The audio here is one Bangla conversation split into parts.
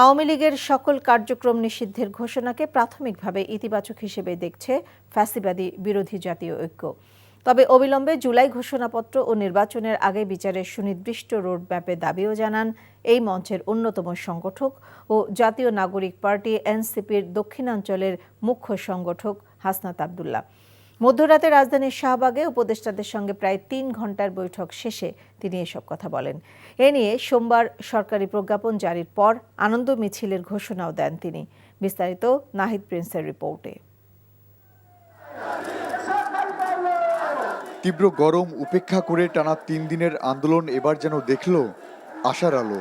আওয়ামী লীগের সকল কার্যক্রম নিষিদ্ধের ঘোষণাকে প্রাথমিকভাবে ইতিবাচক হিসেবে দেখছে ফ্যাসিবাদী বিরোধী জাতীয় ঐক্য। তবে অবিলম্বে জুলাই ঘোষণাপত্র ও নির্বাচনের আগে বিচারের সুনির্দিষ্ট রোডম্যাপের দাবিও জানান এই মঞ্চের অন্যতম সংগঠক ও জাতীয় নাগরিক পার্টি এনসিপির দক্ষিণাঞ্চলের মুখ্য সংগঠক হাসনাত আব্দুল্লাহ। মধ্যরাতে রাজধানীর শাহবাগে উপদেষ্টাদের সঙ্গে প্রায় ৩ ঘণ্টার বৈঠক শেষে তিনি এসব কথা বলেন। এ নিয়ে সোমবার সরকারি প্রজ্ঞাপন জারির পর আনন্দ মিছিলের ঘোষণাও দেন তিনি। বিস্তারিত নাহিদ প্রিন্সের রিপোর্টে। তীব্র গরম উপেক্ষা করে টানা ৩ দিনের আন্দোলন এবার যেন দেখল আশার আলো।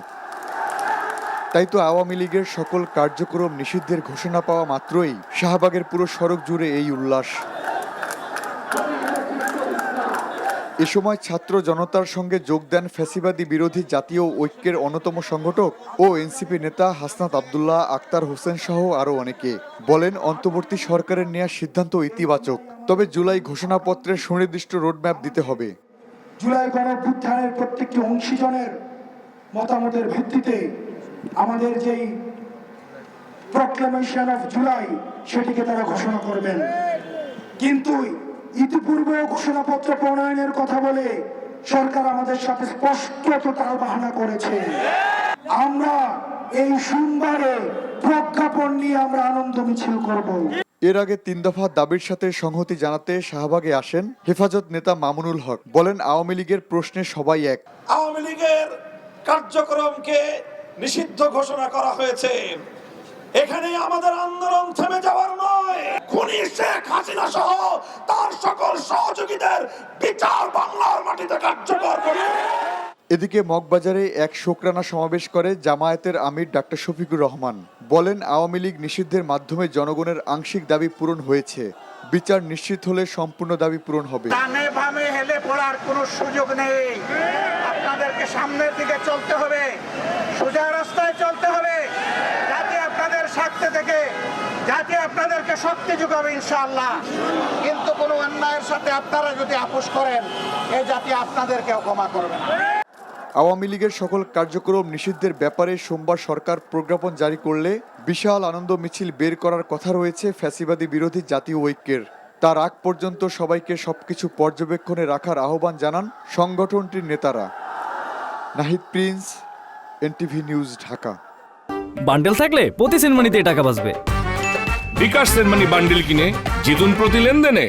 তাই তো আওয়ামী লীগের সকল কার্যক্রম নিষিদ্ধের ঘোষণা পাওয়া মাত্রই শাহবাগের পুরো সড়ক জুড়ে এই উল্লাস। এ সময় ছাত্র জনতার সঙ্গে যোগ দেন ফ্যাসিবাদী বিরোধী জাতীয় ঐক্যের অন্যতম সংগঠক ও এনসিপি নেতা হাসনাত আব্দুল্লাহ, আক্তার হোসেন সহ আরও অনেকে। বলেন, অন্তর্বর্তী সরকারের নেওয়া সিদ্ধান্ত ইতিবাচক, তবে জুলাই ঘোষণাপত্রের সুনির্দিষ্ট রোডম্যাপ দিতে হবে। জুলাই গণঅভ্যুত্থানের প্রত্যেকটি অংশীজনের মতামতের ভিত্তিতে আমাদের যেই প্রক্লেমেশন অফ জুলাই সেটিকে তারা ঘোষণা করবেন, কিন্তু ইতিপূর্বে ঘোষণাপত্র প্রণয়নের কথা বলে সরকার আমাদের সাথে স্পষ্ট টালবাহানা করেছে। আমরা এই সোমবারে প্রজ্ঞাপন নিয়ে আমরা আনন্দ মিছিল করব। এর আগে ৩ দফা দাবির সাথে সংহতি জানাতে শাহবাগে আসেন হেফাজত নেতা মামুনুল হক। বলেন, আওয়ামী লীগের প্রশ্নে সবাই এক। আওয়ামী লীগের কার্যক্রমকে নিষিদ্ধ ঘোষণা করা হয়েছে, এখানে আমাদের আন্দোলন থেমে যাওয়ার নয়। খুনি শেখ হাসিনা সহ তার সকল সহযোগীদের বিচার বাংলার মাটিতে কার্যকর করবে। এদিকে মগবাজারে এক শোকরানা সমাবেশ করে জামায়াতের আমির ডাক্তার শফিকুর রহমান। বলেন, আওয়ামী লীগ নিষিদ্ধের মাধ্যমে জনগণের আংশিক দাবি পূরণ হয়েছে, বিচার নিশ্চিত হলে সম্পূর্ণ দাবি পূরণ হবে। ডানে বামে হেলে পড়ার কোনো সুযোগ নেই। আপনাদেরকে সামনের দিকে চলতে হবে, সোজা রাস্তায় চলতে হবে, যাতে আপনাদের স্বার্থে থেকে যাতে আপনাদেরকে শক্তি যোগাবে ইনশাআল্লাহ। কিন্তু কোনো অন্যায়ের সাথে আপনারা যদি আপোষ করেন, এই জাতি আপনাদেরকেও ক্ষমা করবে না। আওয়ামী লীগের সকল কার্যক্রম নিষিদ্ধের ব্যাপারে সোমবার সরকার প্রজ্ঞাপন জারি করলে বিশাল আনন্দ মিছিল বের করার কথা রয়েছে ফ্যাসিবাদী বিরোধী জাতীয় ঐক্যের। তার আগ পর্যন্ত সবাইকে সবকিছু পর্যবেক্ষণে রাখার আহ্বান জানান সংগঠনটির নেতারা। Nahid Prince, NTV news, Dhaka. Bundle থাকলে প্রতি সেনমানিতে টাকা বাঁচবে। বিকাশ সেনমানি বান্ডেল কিনে জিতুন প্রতি লেনদেনে।